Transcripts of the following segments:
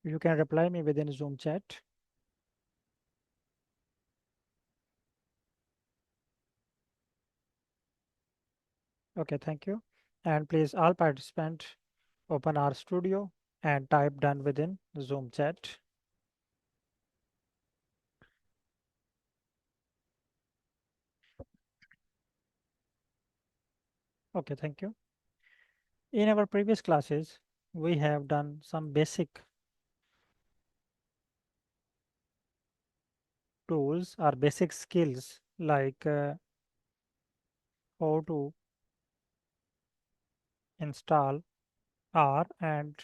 You can reply me within Zoom chat. Okay, thank you. And please, all participants, open our studio and type done within Zoom chat. Okay, thank you. In our previous classes, we have done some basic tools or basic skills like how to install R and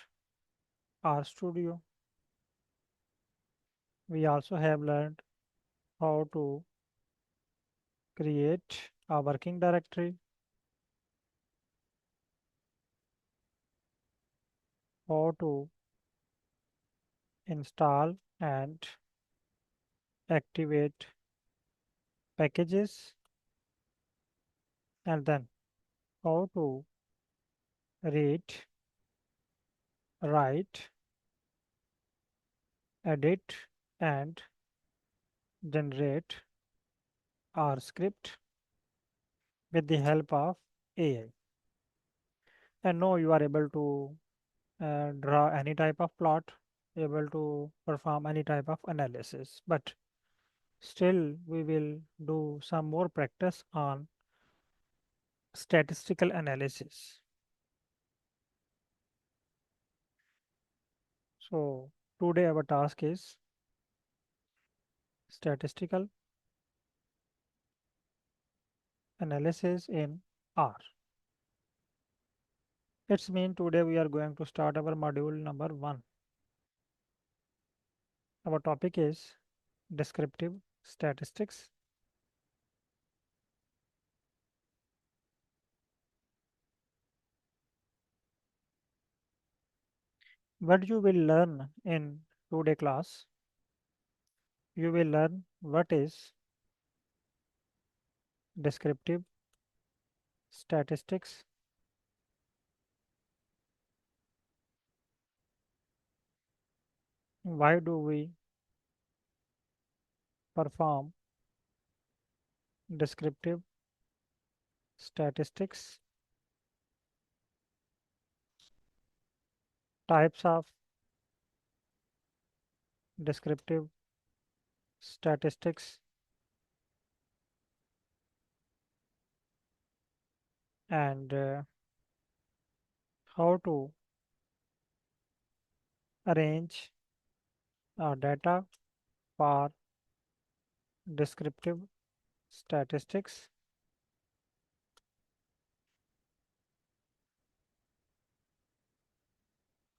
R Studio. We also have learned how to create a working directory, how to install and activate packages, and then how to read, write, edit, and generate our script with the help of AI. And now you are able to draw any type of plot, able to perform any type of analysis. But still, we will do some more practice on statistical analysis. So today our task is statistical analysis in R. It's mean today we are going to start our module number 1. Our topic is descriptive statistics. What you will learn in today class, you will learn what is descriptive statistics, why do we perform descriptive statistics, types of descriptive statistics, and how to arrange our data for descriptive statistics,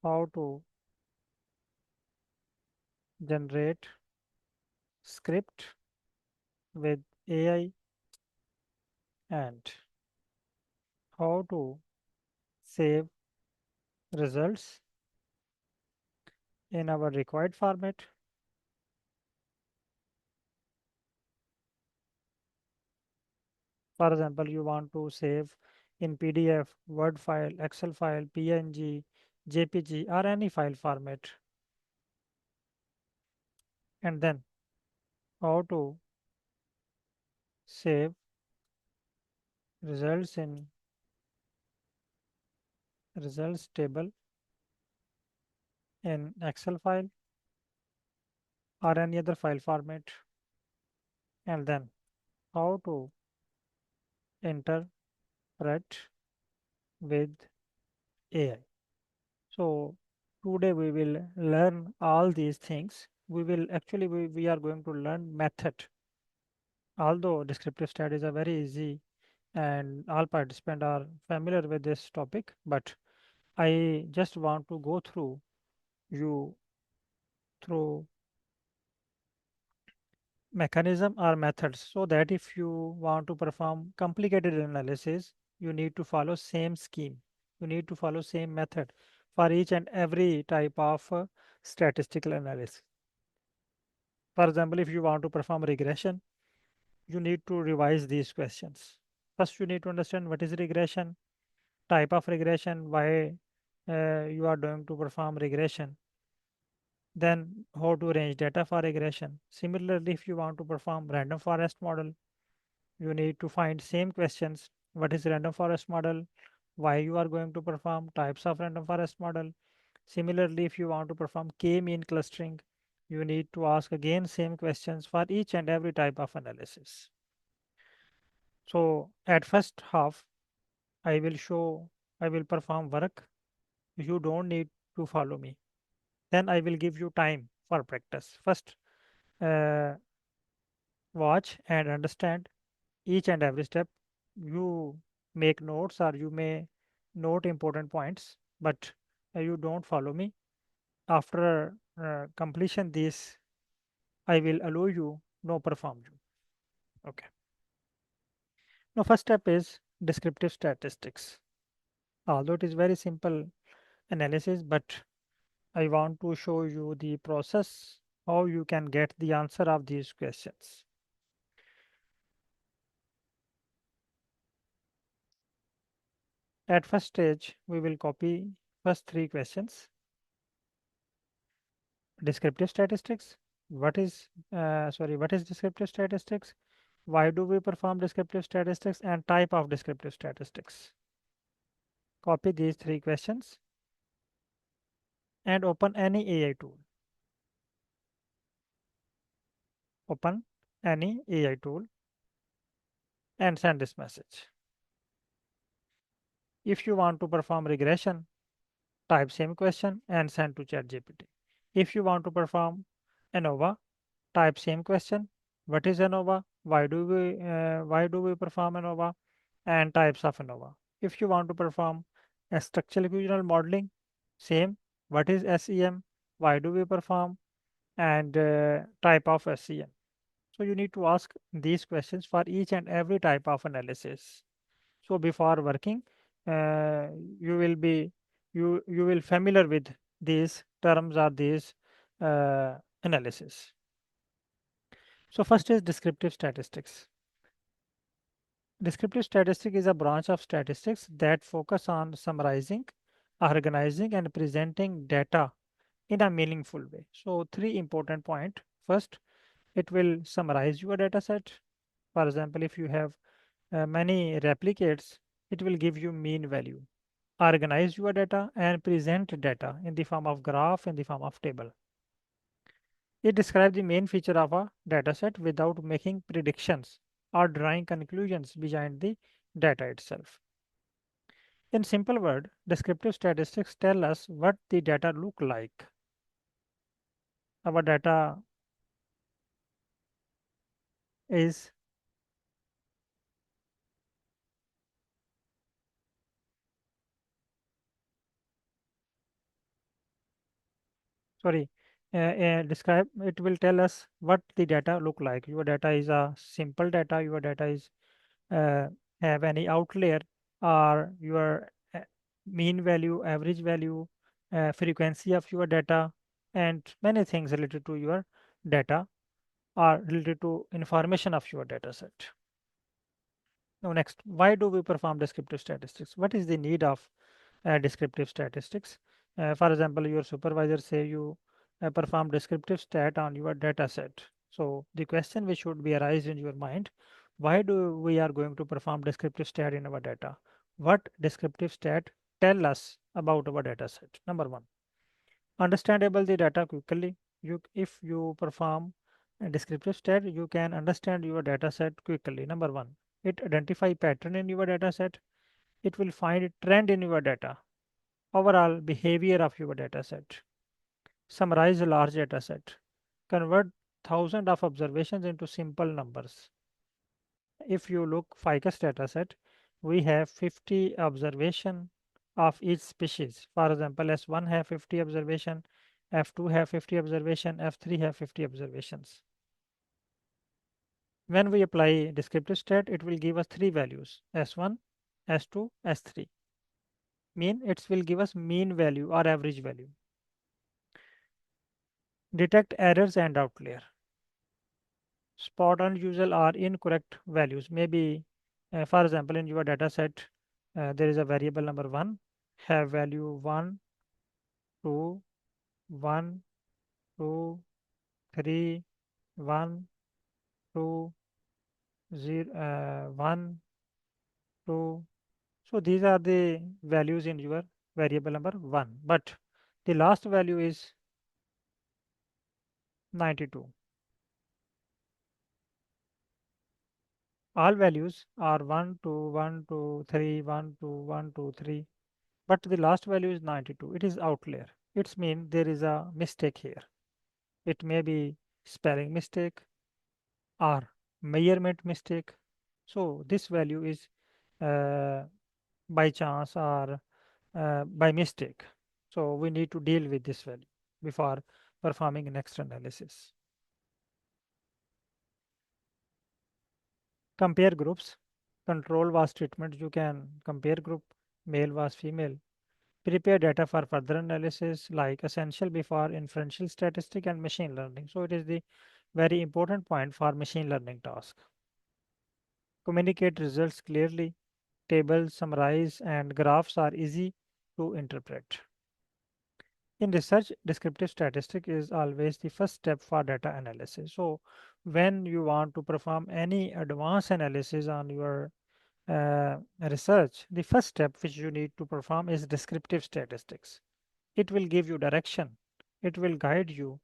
how to generate script with AI, and how to save results in our required format. For example, you want to save in PDF, Word file, Excel file, PNG, JPG, or any file format. And then how to save results in results table in Excel file or any other file format. And then how to interpret with AI. So today we will learn all these things. We are going to learn method. Although descriptive studies are very easy and all participants are familiar with this topic, but I just want to go through you through mechanism or methods so that if you want to perform complicated analysis, you need to follow same scheme. You need to follow same method for each and every type of statistical analysis. For example, if you want to perform regression, you need to revise these questions. First, you need to understand what is regression, type of regression, why you are going to perform regression, Then how to arrange data for regression. Similarly, if you want to perform random forest model, you need to find same questions. What is random forest model? Why you are going to perform types of random forest model. Similarly, if you want to perform k-mean clustering, you need to ask again same questions for each and every type of analysis. So at first half, I will show, I will perform work. You don't need to follow me. Then I will give you time for practice. First, uh, watch and understand each and every step. You make notes or you may note important points, but you don't follow me. After completion this, I will allow you, no perform you. Okay. Now first step is descriptive statistics. Although it is very simple analysis, but I want to show you the process how you can get the answer of these questions. At first stage, we will copy first three questions. Descriptive statistics. What is descriptive statistics? Why do we perform descriptive statistics and type of descriptive statistics? Copy these three questions and open any AI tool. Open any AI tool and send this message. If you want to perform regression, type same question and send to ChatGPT. If you want to perform ANOVA, type same question. What is ANOVA? Why do we perform ANOVA? And types of ANOVA. If you want to perform a structural equivalent modeling, same. What is SEM? Why do we perform? And type of SEM. So you need to ask these questions for each and every type of analysis. So before working, uh, you will be you will familiar with these terms or these analysis. So first is descriptive statistics. Descriptive statistics is a branch of statistics that focus on summarizing, organizing, and presenting data in a meaningful way. So three important point. First, it will summarize your data set. For example, if you have many replicates, it will give you mean value. Organize your data and present data in the form of graph, in the form of table. It describes the main feature of a dataset without making predictions or drawing conclusions behind the data itself. In simple word, descriptive statistics tell us what the data look like. Our data is, sorry, describe, it will tell us what the data look like. Your data is a simple data, your data is uh, have any outlier or your mean value, average value, frequency of your data, and many things related to your data or related to information of your data set. Now, next, why do we perform descriptive statistics? What is the need of descriptive statistics? For example, your supervisor say you perform descriptive stat on your data set. So the question which should be arise in your mind, why do we are going to perform descriptive stat in our data? What descriptive stat tell us about our data set? Number one, understandable the data quickly. If you perform a descriptive stat, you can understand your data set quickly. Number one, it identify pattern in your data set. It will find a trend in your data, overall behavior of your data set. Summarize a large data set. Convert thousands of observations into simple numbers. If you look ficus data set, we have 50 observation of each species. For example, S1 have 50 observation, F2 have 50 observation, F3 have 50 observations. When we apply descriptive stat, it will give us three values, S1, S2, S3. Mean, it will give us mean value or average value. Detect errors and outlier. Spot unusual or incorrect values. Maybe, for example, in your data set, there is a variable number 1, have value 1, 2, 1, 2, 3, 1, 2, 0, 1, 2. So these are the values in your variable number 1. But the last value is 92. All values are 1, 2, 1, 2, 3, 1, 2, 1, 2, 3. But the last value is 92. It is outlier. It means there is a mistake here. It may be spelling mistake or measurement mistake. So this value is uh, by chance or by mistake. So we need to deal with this value before performing next analysis. Compare groups. Control was treatment. You can compare group. Male was female. Prepare data for further analysis like essential before inferential statistic and machine learning. So it is the very important point for machine learning task. Communicate results clearly. Tables, summarize, and graphs are easy to interpret. In research, descriptive statistic is always the first step for data analysis. So when you want to perform any advanced analysis on your research, the first step which you need to perform is descriptive statistics. It will give you direction. It will guide you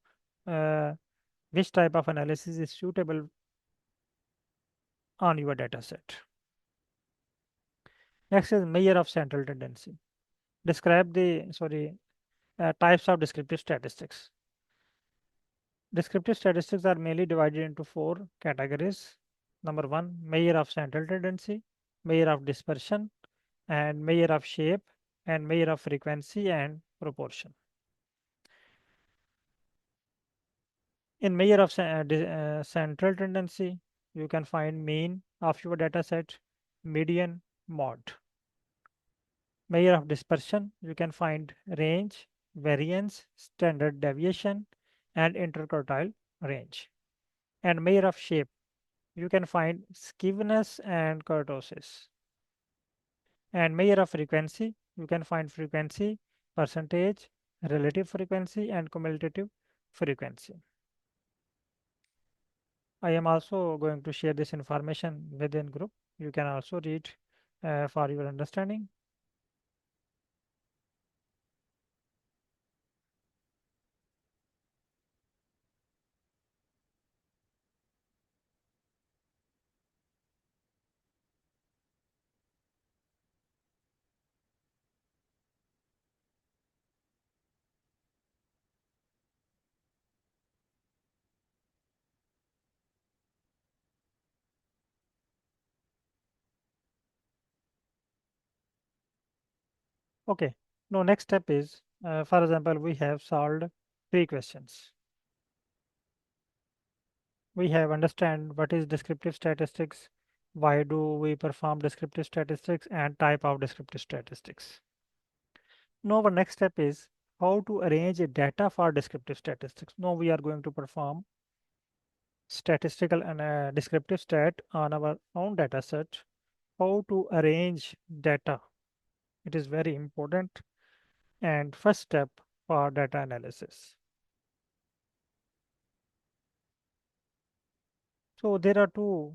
uh, which type of analysis is suitable on your data set. Next is measure of central tendency. Describe the, types of descriptive statistics. Descriptive statistics are mainly divided into four categories. Number one, measure of central tendency, measure of dispersion, and measure of shape, and measure of frequency and proportion. In measure of central tendency, you can find mean of your data set, median, mode. Measure of dispersion, you can find range, variance, standard deviation, and interquartile range. And measure of shape, you can find skewness and kurtosis. And measure of frequency, you can find frequency, percentage, relative frequency, and cumulative frequency. I am also going to share this information within group. You can also read for your understanding. Okay. Now next step is, for example, we have solved three questions. We have understand what is descriptive statistics, why do we perform descriptive statistics, and type of descriptive statistics. Now our next step is how to arrange a data for descriptive statistics. Now we are going to perform statistical and descriptive stat on our own data set. How to arrange data. It is very important and first step for data analysis. So there are two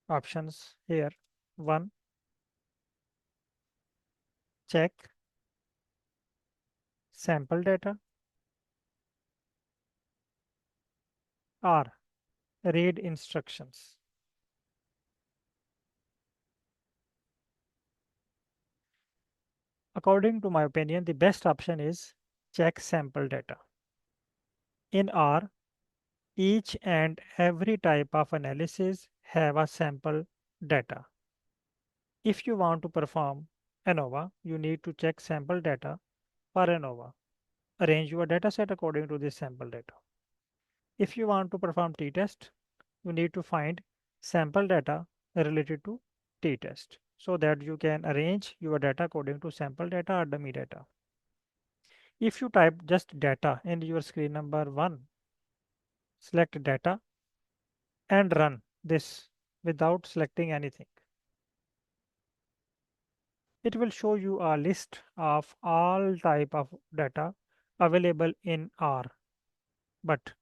options here. One, check sample data, or read instructions. According to my opinion, the best option is check sample data. In R, each and every type of analysis have a sample data. If you want to perform ANOVA, you need to check sample data for ANOVA. Arrange your dataset according to this sample data. If you want to perform t-test, you need to find sample data related to t-test so that you can arrange your data according to sample data or dummy data. If you type just data in your screen number 1, select data and run this without selecting anything. It will show you a list of all type of data available in R. but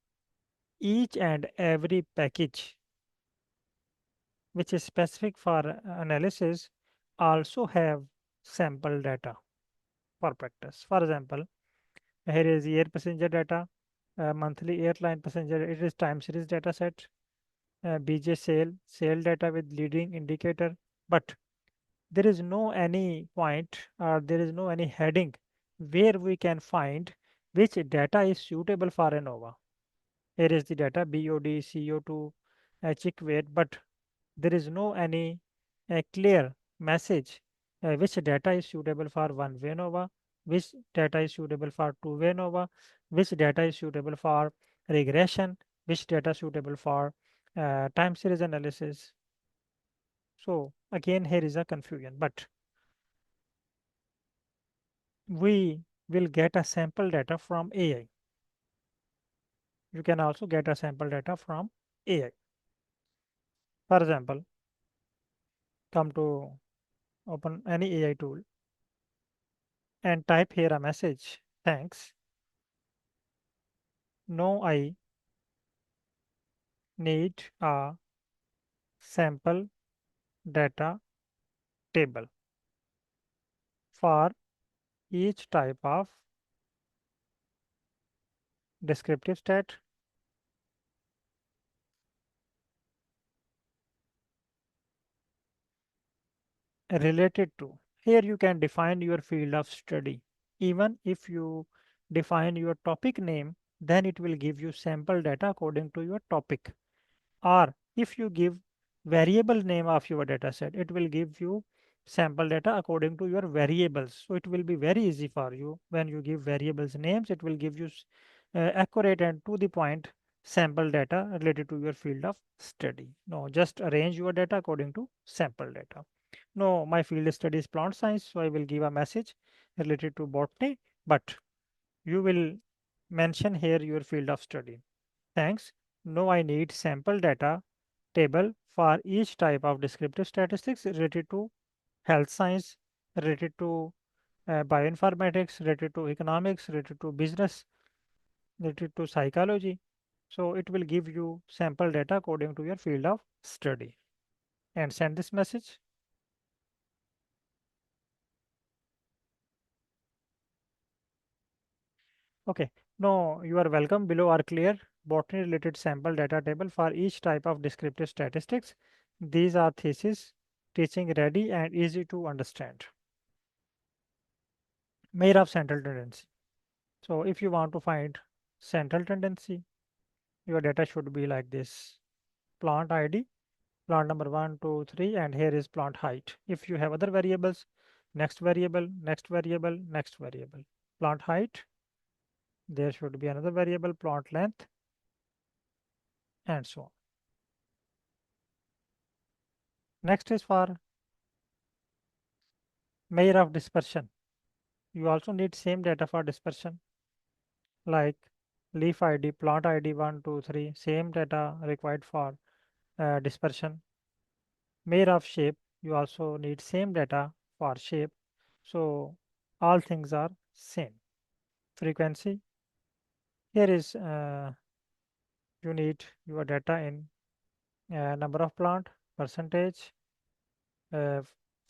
each and every package which is specific for analysis also have sample data for practice. For example, here is air passenger data, monthly airline passenger, it is time series data set, BJ sale data with leading indicator, but there is no any point or there is no any heading where we can find which data is suitable for ANOVA. Here is the data BOD, CO2, chick weight, but there is no any clear message which data is suitable for one-way ANOVA, which data is suitable for two-way ANOVA, which data is suitable for regression, which data suitable for time series analysis. So again, here is a confusion, but we will get a sample data from AI. You can also get a sample data from AI. For example, come to open any AI tool and type here a message. Thanks. No, I need a sample data table for each type of descriptive stat related to. Here you can define your field of study. Even if you define your topic name, then it will give you sample data according to your topic. Or if you give variable name of your data set, it will give you sample data according to your variables. So it will be very easy for you when you give variables names. It will give you accurate and to the point sample data related to your field of study. No, just arrange your data according to sample data. No, my field study is plant science, so I will give a message related to botany, but you will mention here your field of study. Thanks. No, I need sample data table for each type of descriptive statistics related to health science, related to bioinformatics, related to economics, related to business, related to psychology. So it will give you sample data according to your field of study and send this message. Okay. No, you are welcome. Below are clear botany related sample data table for each type of descriptive statistics. These are thesis, teaching ready and easy to understand. Measure of central tendency. So if you want to find central tendency, your data should be like this. Plant ID, plant number 1, 2, 3, and here is plant height. If you have other variables, next variable, next variable, next variable. Plant height, there should be another variable, plant length, and so on. Next is for measure of dispersion. You also need same data for dispersion, like leaf ID, plant ID 1, 2, 3, same data required for dispersion. Measure of shape, you also need same data for shape. So all things are same. Frequency, here is you need your data in number of plant, percentage, uh,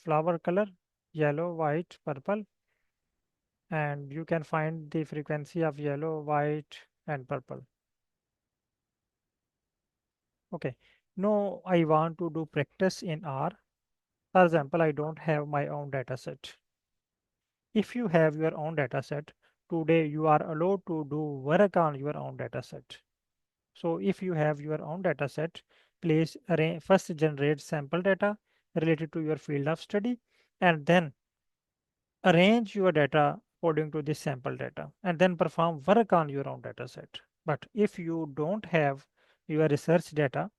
flower color, yellow, white, purple, and you can find the frequency of yellow, white, and purple. Okay. No, I want to do practice in R. For example, I don't have my own data set. If you have your own data set, today you are allowed to do work on your own data set. So if you have your own data set, please first generate sample data related to your field of study and then arrange your data according to this sample data and then perform work on your own data set. But if you don't have your research data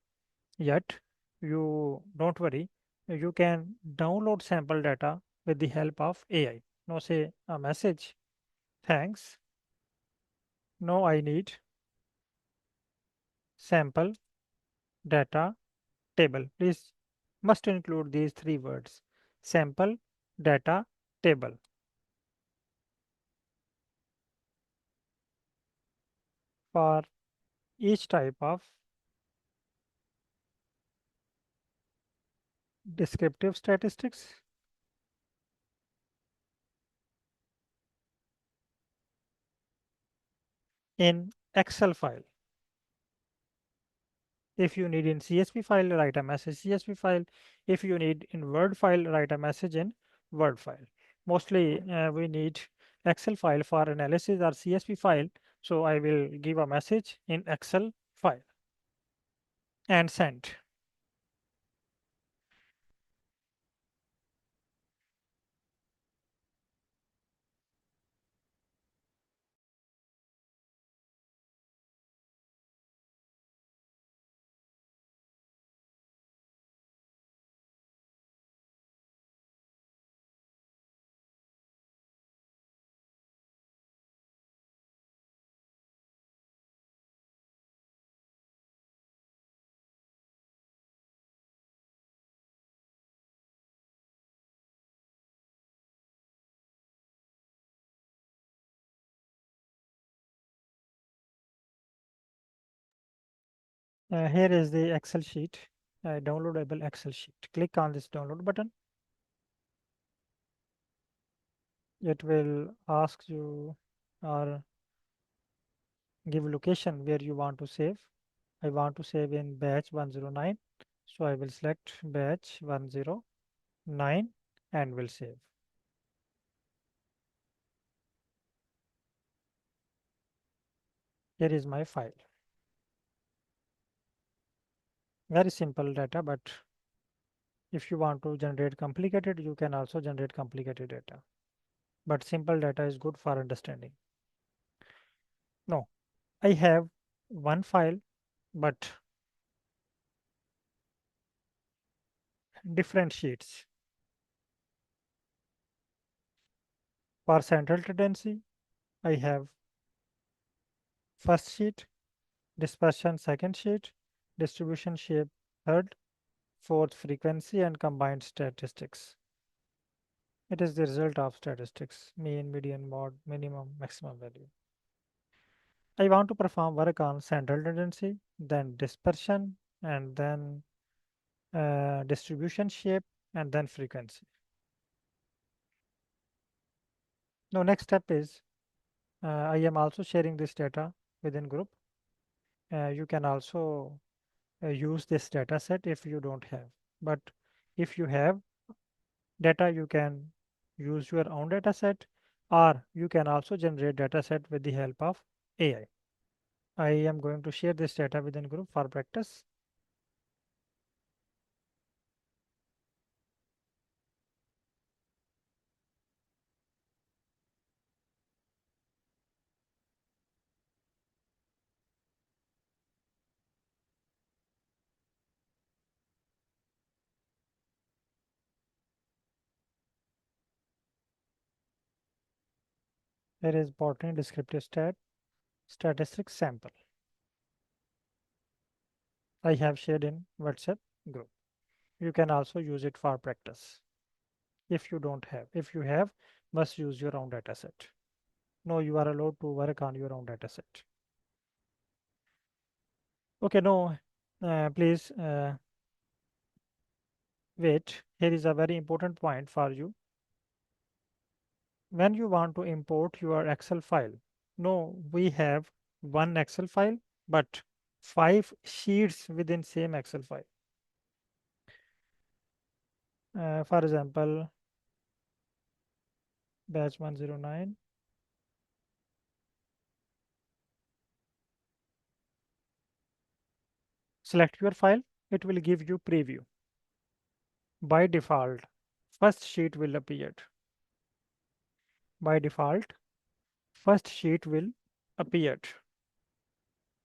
yet, you don't worry, you can download sample data with the help of AI. Now say a message, thanks. Now I need sample data table. Please must include these three words, sample data table for each type of descriptive statistics in Excel file. If you need in CSV file, write a message CSV file. If you need in Word file, write a message in Word file. Mostly we need Excel file for analysis or CSV file. So I will give a message in Excel file and send. Here is the Excel sheet, downloadable Excel sheet. Click on this download button. It will ask you or give location where you want to save. I want to save in batch 109. So I will select batch 109 and will save. Here is my file. Very simple data, but if you want to generate complicated, you can also generate complicated data. But simple data is good for understanding. No, I have one file, but different sheets. For central tendency, I have first sheet, dispersion second sheet, distribution shape third, fourth frequency, and combined statistics. It is the result of statistics, mean, median, mode, minimum, maximum value. I want to perform work on central tendency, then dispersion, and then distribution shape, and then frequency. Now, next step is I am also sharing this data within group. You can also use this data set if you don't have. But if you have data, you can use your own data set, or you can also generate data set with the help of AI. I am going to share this data within group for practice. Here is Botany descriptive statistics sample. I have shared in WhatsApp group. You can also use it for practice. If you don't have, if you have, must use your own data set. No, you are allowed to work on your own data set. Okay, no, please wait. Here is a very important point for you. When you want to import your Excel file, no, we have one Excel file, but 5 sheets within same Excel file. For example, batch 109. Select your file, it will give you preview. By default, first sheet will appear. By default, first sheet will appear.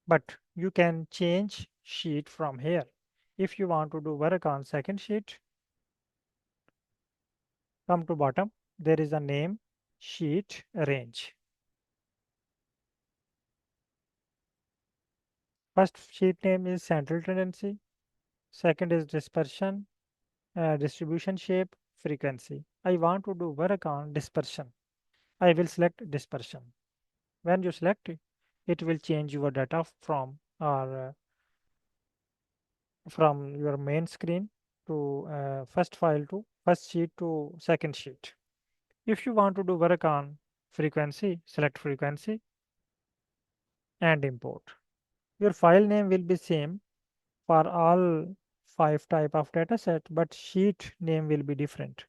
But you can change sheet from here. If you want to do work on second sheet, come to bottom, there is a name sheet range. First sheet name is central tendency, second is dispersion, distribution shape, frequency. I want to do work on dispersion. I will select dispersion. When you select it, it will change your data from or from your main screen to first file to first sheet to second sheet. If you want to do work on frequency, select frequency and import. Your file name will be same for all five type of dataset, but sheet name will be different.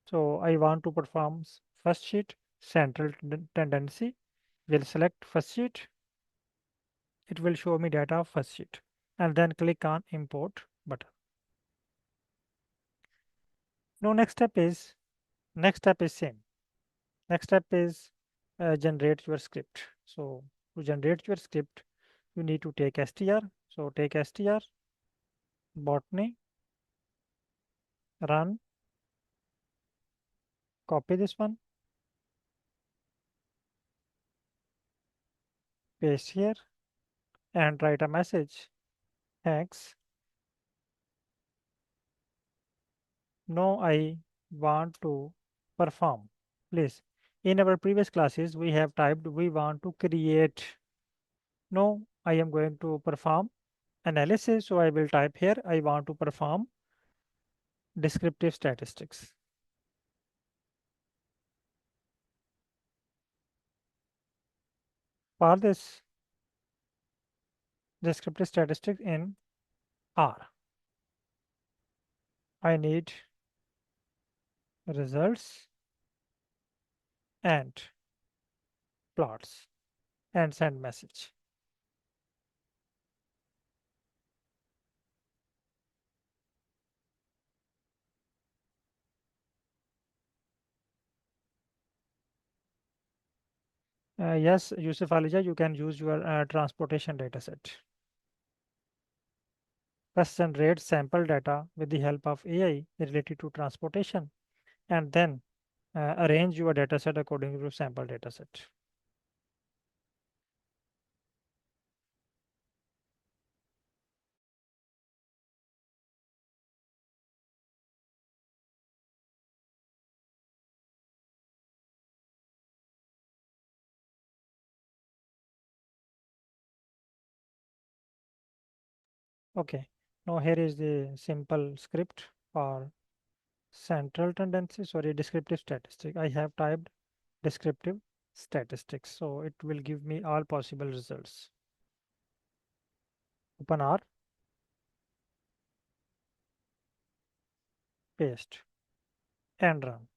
So I want to perform first sheet, central tendency. Will select first sheet. It will show me data of first sheet, and then click on import button. Now next step is same. Next step is generate your script. So to generate your script, you need to take str. So take str, botany, run, copy this one, paste here, and write a message. Thanks. No, I want to perform. Please. In our previous classes, we have typed we want to create. No, I am going to perform analysis. So I will type here, I want to perform descriptive statistics. For this descriptive statistics in R, I need results and plots and send message. Yes, Yusuf Alija, you can use your transportation dataset. First generate sample data with the help of AI related to transportation, and then arrange your dataset according to sample dataset. Okay, now here is the simple script for central tendency, sorry, descriptive statistic. I have typed descriptive statistics, so it will give me all possible results. Open R, paste, and run.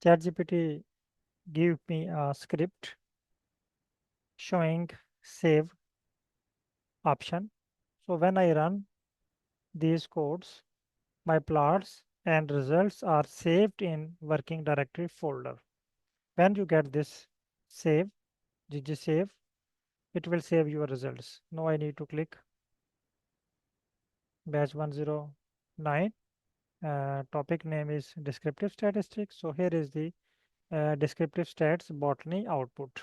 ChatGPT give me a script showing save option. So when I run these codes, my plots and results are saved in working directory folder. When you get this save, gg save, it will save your results. Now I need to click batch 109. Topic name is descriptive statistics. So here is the descriptive stats botany output.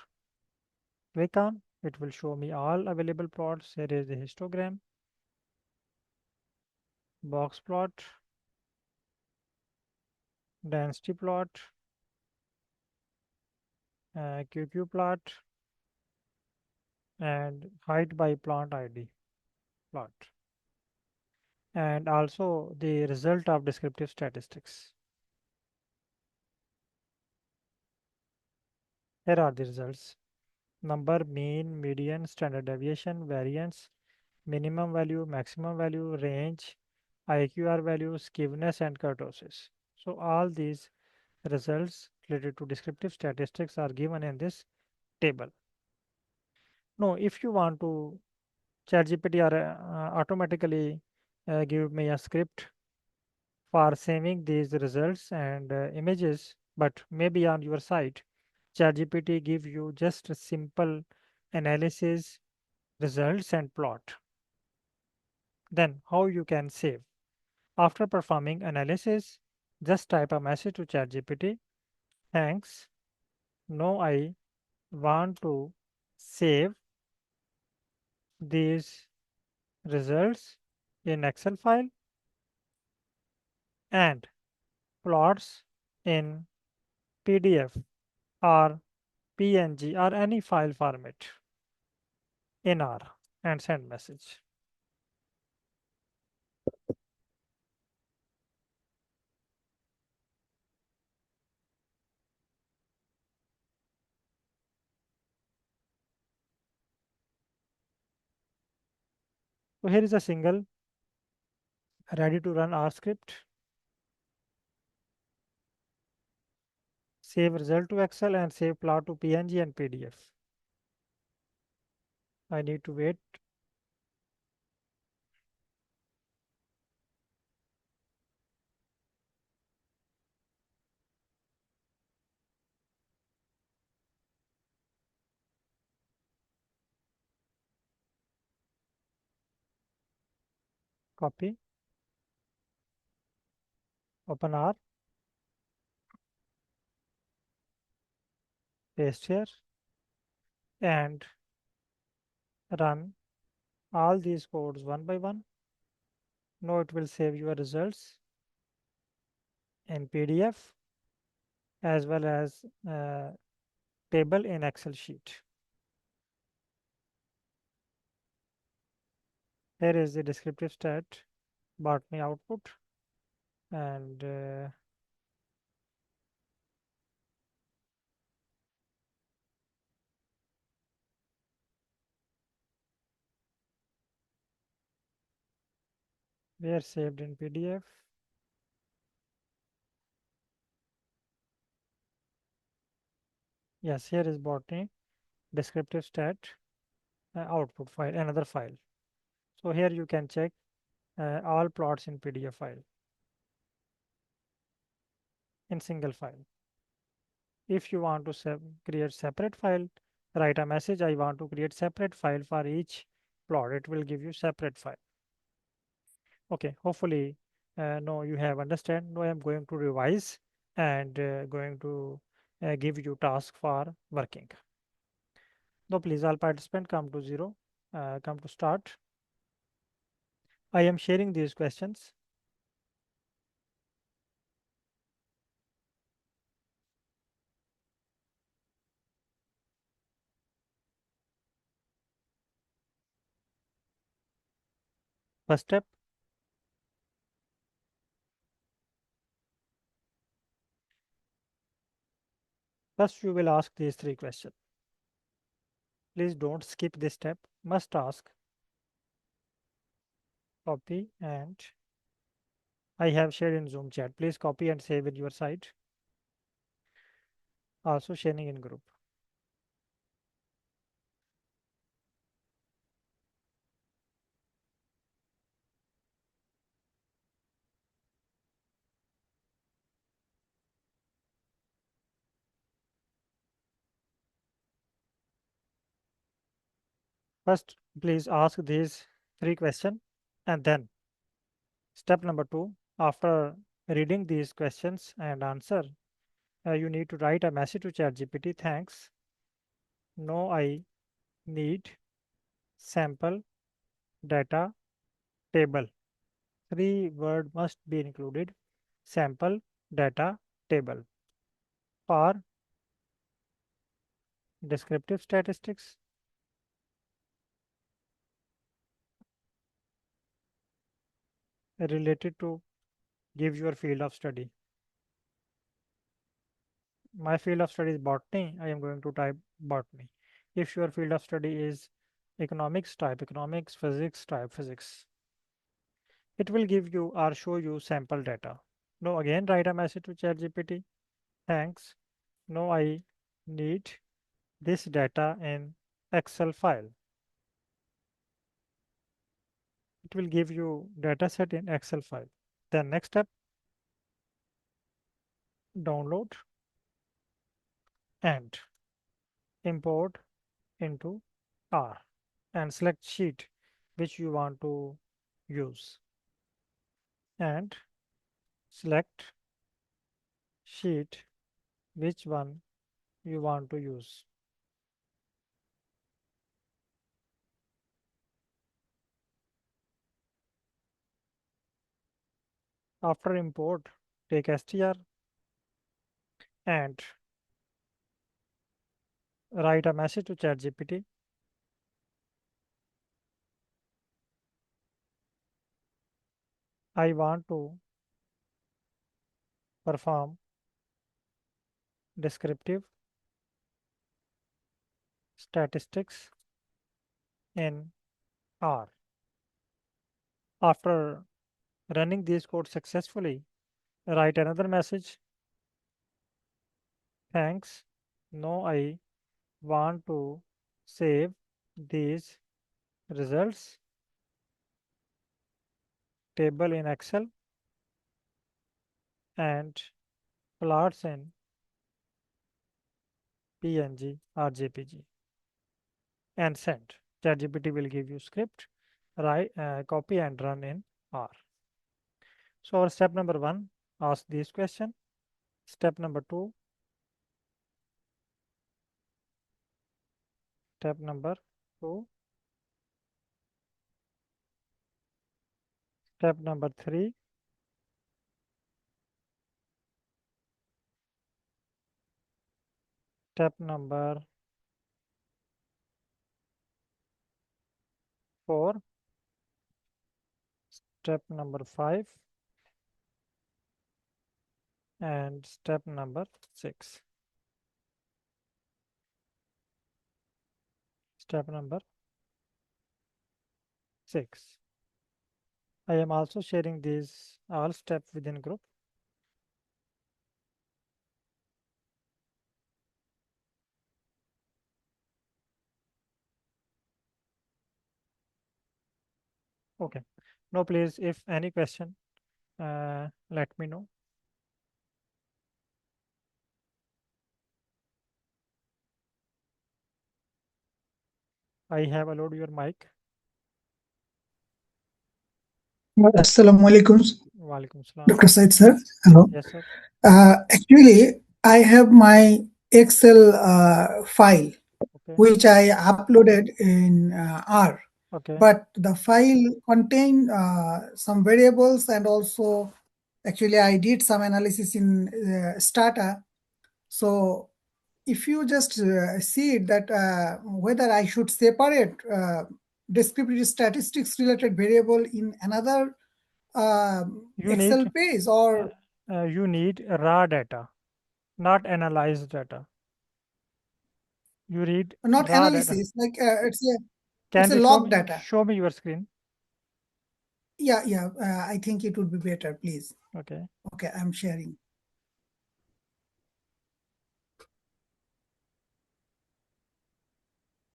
Click on, it will show me all available plots. Here is the histogram, box plot, density plot, QQ plot, and height by plant ID plot, and also the result of descriptive statistics. Here are the results. Number, mean, median, standard deviation, variance, minimum value, maximum value, range, IQR value, skewness, and kurtosis. So all these results related to descriptive statistics are given in this table. Now, if you want to ChatGPT or automatically give me a script for saving these results and images, but maybe on your site, ChatGPT give you just a simple analysis, results, and plot. Then how you can save? After performing analysis, Just type a message to ChatGPT. Thanks. No, I want to save these results in Excel file and plots in PDF or PNG or any file format in R and send message. So here is a single ready to run R script. Save result to Excel and save plot to PNG and PDF. I need to wait. Copy, open R, paste here, and run all these codes one by one. Now it will save your results in PDF as well as table in Excel sheet. Here is the descriptive stat botany output and we are saved in PDF. Yes, here is botany descriptive stat output file, another file. So here you can check all plots in PDF file in single file. If you want to create separate file, write a message, I want to create separate file for each plot. It will give you separate file. Okay, hopefully now you have understand. Now I am going to revise and going to give you task for working. Now please all participant come to zero, come to start. I am sharing these questions. First step, first you will ask these three questions. Please don't skip this step. Must ask, copy, and I have shared in Zoom chat. Please copy and save in your site. Also sharing in group. First, please ask these three questions and then step number two, after reading these questions and answer, you need to write a message to ChatGPT. Thanks. No, I need sample data table. Three word must be included. Sample data table for descriptive statistics, related to give your field of study. My field of study is botany. I am going to type botany. If your field of study is economics, type economics, physics, type physics. It will give you or show you sample data. Now again write a message to ChatGPT. Thanks. Now I need this data in Excel file. It will give you data set in Excel file. Then next step, download and import into R and select sheet which you want to use and select sheet which one you want to use. After import, take str and write a message to ChatGPT. I want to perform descriptive statistics in R. After running these codes successfully, write another message. Thanks. No, I want to save these results table in Excel and plots in PNG or JPG and send. ChatGPT will give you script, write, copy and run in R. So our step number 1, ask this question. Step number 2, step number 2, step number 3, step number 4, step number 5, and step number 6. Step number 6. I am also sharing these all steps within group. Okay. No, please, if any question, let me know. I have allowed your mic. Assalamu alaikum, Walaikum salam. Dr. Said sir. Hello. Yes, sir. Actually, I have my Excel file, Okay. which I uploaded in R. Okay. But the file contained some variables, and also actually I did some analysis in Stata. So if you just see it, that whether I should separate descriptive statistics related variable in another You Excel need page, or you need raw data, not analyzed data. You read not raw data. analysis, like it's Can a you log data. show me your screen? Yeah, I think it would be better, please. Okay. Okay, I'm sharing.